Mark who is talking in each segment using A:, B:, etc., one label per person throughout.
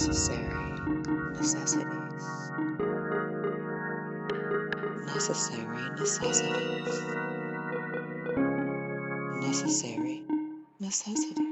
A: necessary necessities. Necessary necessities. Necessary necessities.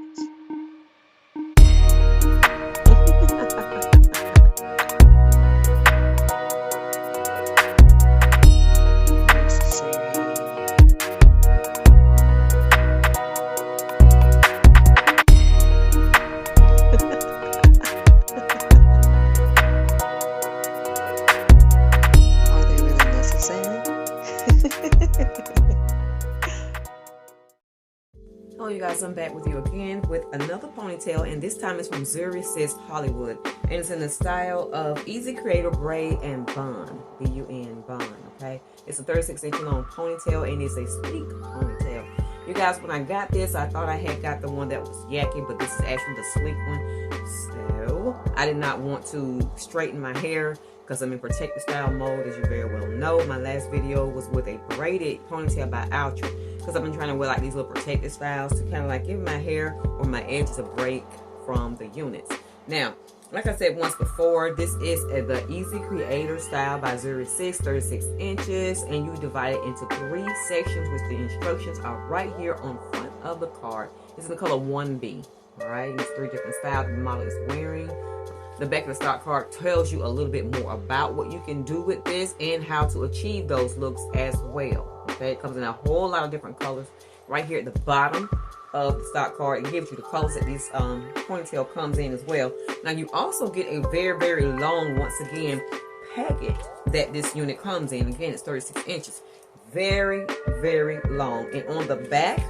B: Hello you guys, I'm back with you again with another ponytail, and this time it's from ZURY Hollywood, and it's in the style of Easy Creator Braid and Bun, B-U-N, Bun, okay? It's a 36-inch long ponytail, and it's a sleek ponytail. You guys, when I got this, I thought I had got the one that was yucky, but this is actually the sleek one. So, I did not want to straighten my hair because I'm in protective style mode, as you very well know. My last video was with a braided ponytail by ZURY, because I've been trying to wear like these little protective styles to kind of like give my hair or my edges a break from the units. Now, like I said once before, this is the Easy Creator style by ZURY 36 inches, and you divide it into 3 sections, which the instructions are right here on front of the card. It's in the color 1B. Alright, it's 3 different styles the model is wearing. The back of the stock card tells you a little bit more about what you can do with this and how to achieve those looks as well. Okay, it comes in a whole lot of different colors. Right here at the bottom of the stock card, it gives you the colors that this ponytail comes in as well. Now you also get a very, very long, once again, packet that this unit comes in. Again, it's 36 inches. Very, very long. And on the back,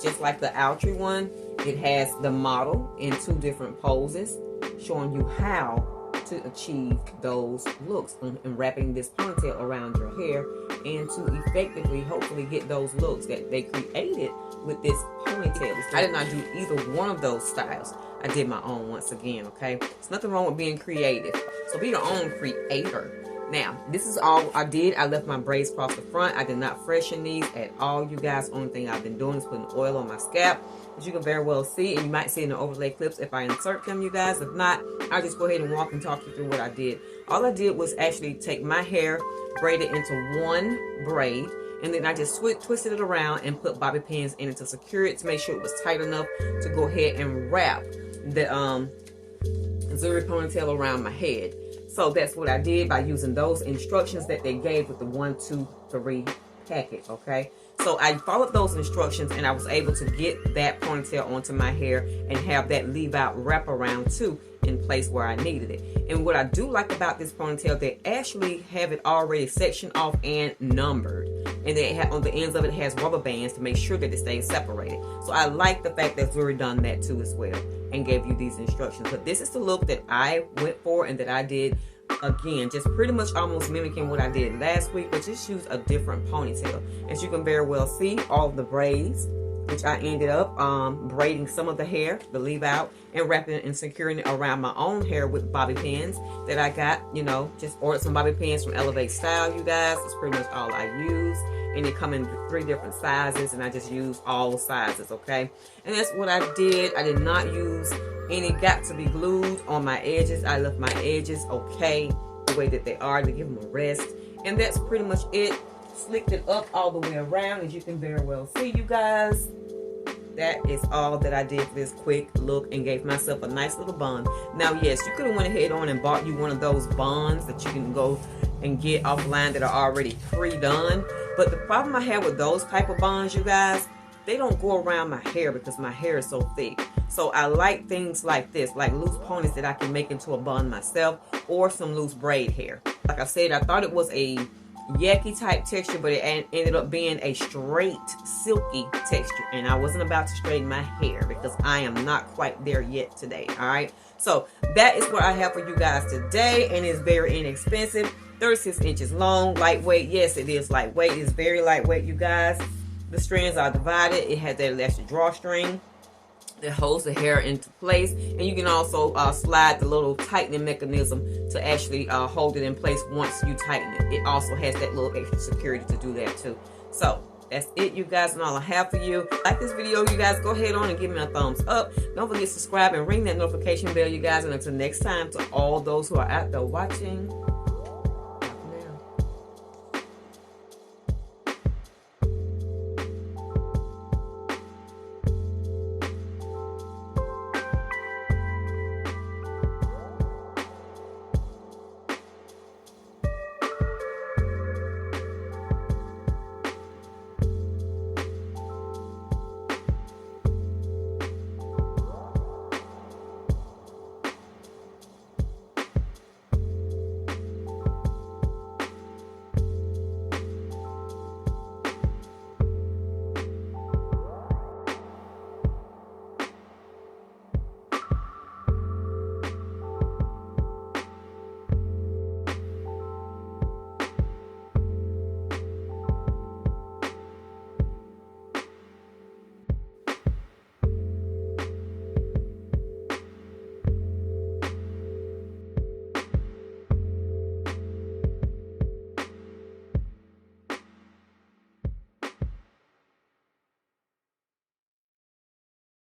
B: just like the ZURY one, it has the model in 2 different poses, showing you how to achieve those looks and wrapping this ponytail around your hair, and to effectively, hopefully, get those looks that they created with this ponytail. I did not do either one of those styles. I did my own once again, okay? There's nothing wrong with being creative. So be your own creator. Now, this is all I did. I left my braids across the front. I did not freshen these at all, you guys. Only thing I've been doing is putting oil on my scalp, as you can very well see, and you might see in the overlay clips if I insert them, you guys. If not, I'll just go ahead and walk and talk you through what I did. All I did was actually take my hair, braid it into 1 braid, and then I just twisted it around and put bobby pins in it to secure it, to make sure it was tight enough to go ahead and wrap the ZURY ponytail around my head. So that's what I did by using those instructions that they gave with the 1, 2, 3 packet, okay? So I followed those instructions, and I was able to get that ponytail onto my hair and have that leave out wraparound too in place where I needed it. And what I do like about this ponytail, they actually have it already sectioned off and numbered. And they have, on the ends of it, has rubber bands to make sure that it stays separated. So I like the fact that ZURY done that too as well, and gave you these instructions. But this is the look that I went for and that I did. Again, just pretty much almost mimicking what I did last week, but just use a different ponytail. As you can very well see, all the braids, which I ended up braiding some of the hair, the leave out, and wrapping and securing it around my own hair with bobby pins that I got, you know, just ordered some bobby pins from Elevate Style, you guys. That's pretty much all I use. And they come in 3 different sizes, and I just use all sizes, okay? And that's what I did. I did not use any got to be glued on my edges. I left my edges okay the way that they are to give them a rest. And that's pretty much it. Slicked it up all the way around, as you can very well see, you guys. That is all that I did for this quick look, and gave myself a nice little bun. Now, yes, you could have went ahead on and bought you one of those buns that you can go and get offline that are already pre-done. But the problem I have with those type of buns, you guys, they don't go around my hair because my hair is so thick. So I like things like this, like loose ponies that I can make into a bun myself, or some loose braid hair. Like I said, I thought it was a yucky type texture, but it ended up being a straight silky texture, and I wasn't about to straighten my hair because I am not quite there yet today. All right, so that is what I have for you guys today, and it's very inexpensive. 36 inches long, lightweight. Yes, it is lightweight. It's very lightweight, you guys. The strands are divided. It has that elastic drawstring that holds the hair into place, and you can also slide the little tightening mechanism to actually hold it in place once you tighten it. It also has that little extra security to do that too. So That's it, you guys, and all I have for you. Like this video, you guys, go ahead on and give me a thumbs up. Don't forget to subscribe and ring that notification bell, you guys. And until next time, to all those who are out there watching,